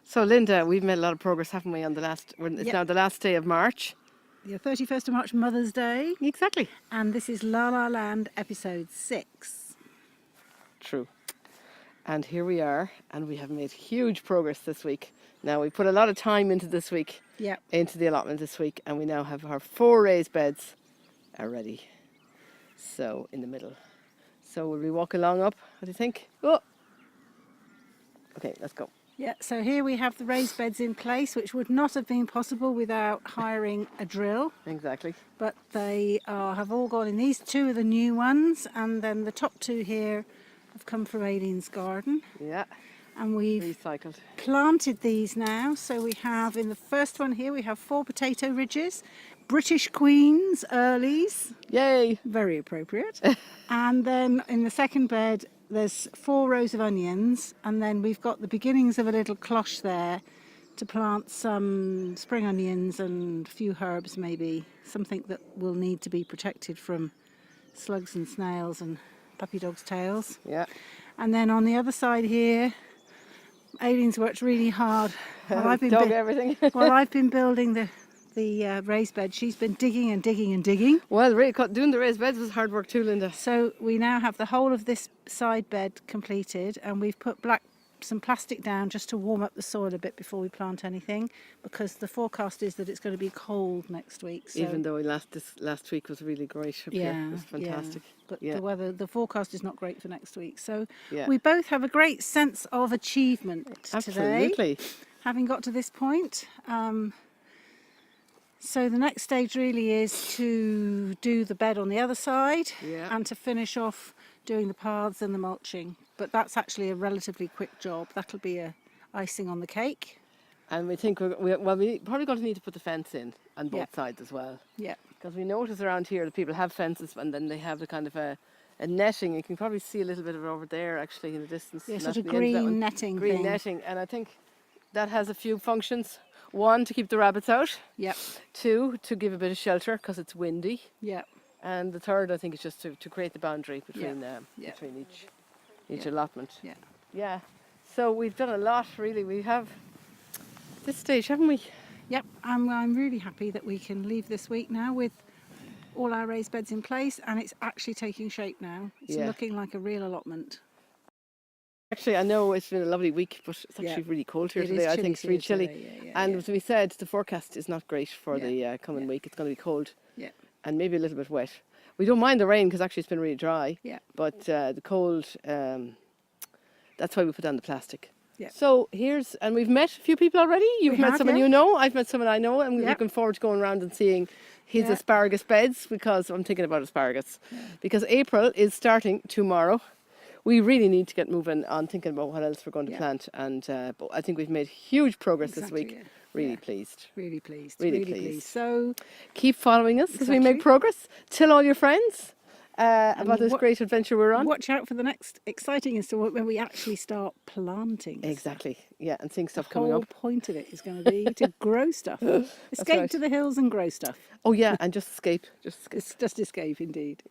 So, Linda, we've made a lot of progress, haven't we, on the last, it's Yep. now the last day of March. The 31st of March, Mother's Day, Exactly. and this is La La Land episode 6. True. And here we are, and we have made huge progress this week. Now, we put a lot of time into this week, Yep. into the allotment this week, and we now have our 4 raised beds are ready. So, in the middle. So, will we walk along up? What do you think? Oh! Okay, let's go. Yeah, so here we have the raised beds in place, which would not have been possible without hiring a drill. Exactly. But they have all gone in. These 2 are the new ones, and then the top 2 here have come from Aileen's garden. Yeah, And we've recycled. planted these now. So we have, in the first one here, we have 4 potato ridges, British Queens earlies, Yay! very appropriate. And then in the second bed, there's 4 rows of onions, and then we've got the beginnings of a little cloche there to plant some spring onions and a few herbs, maybe something that will need to be protected from slugs and snails and puppy dogs' tails. Yeah. And then on the other side here, Aileen's worked really hard. While I've been Dug everything. while I've been building the raised bed, she's been digging and digging and digging. Well, doing the raised beds was hard work too, Linda. So we now have the whole of this side bed completed, and we've put some plastic down just to warm up the soil a bit before we plant anything, because the forecast is that it's going to be cold next week. So Even though this last week was really great up here. It was fantastic. But Yeah. the forecast is not great for next week. So Yeah. we both have a great sense of achievement today, Absolutely. having got to this point. So the next stage really is to do the bed on the other side, Yeah. and to finish off doing the paths and the mulching. But that's actually a relatively quick job. That'll be a icing on the cake. And we think we're probably going to need to put the fence in on both Yeah. sides as well. Yeah. Because we notice around here that people have fences and then they have a kind of a netting. You can probably see a little bit of it over there actually in the distance. Yeah, not sort of at the end that green one. netting Green thing. netting. And I think that has a few functions. 1, to keep the rabbits out. Yep. 2, to give a bit of shelter because it's windy. Yep. And the third, I think, is just to create the boundary between Yeah. between each Yeah. allotment. Yeah. Yeah. So we've done a lot, really. We have this stage, haven't we? Yep. I'm really happy that we can leave this week now with all our raised beds in place, and it's actually taking shape now. It's Yeah. looking like a real allotment. Actually, I know it's been a lovely week, but it's Yeah. actually really cold here It today. is I think it's really chilly. today, yeah, And yeah. as we said, the forecast is not great for Yeah. the coming Yeah. week. It's going to be cold Yeah. and maybe a little bit wet. We don't mind the rain because actually it's been really dry. Yeah. But the cold, that's why we put down the plastic. Yeah. So and we've met a few people already. You've met have, someone yeah. you know. I've met someone I know. I'm Yeah. looking forward to going around and seeing his Yeah. asparagus beds because I'm thinking about asparagus. Because April is starting tomorrow. We really need to get moving on thinking about what else we're going to Yeah. plant. And but I think we've made huge progress this Exactly, week. yeah. Really Yeah. pleased. Really pleased. Really pleased. pleased. So Keep following us as we make Exactly. progress. Tell all your friends about this what- great adventure we're on. watch out for the next exciting installment when we actually start planting. stuff. Exactly. Yeah, and seeing stuff The coming whole up. point of it is going to be to grow stuff. Escape right. to the hills and grow stuff. Oh yeah, and just escape. Just escape. It's just escape indeed.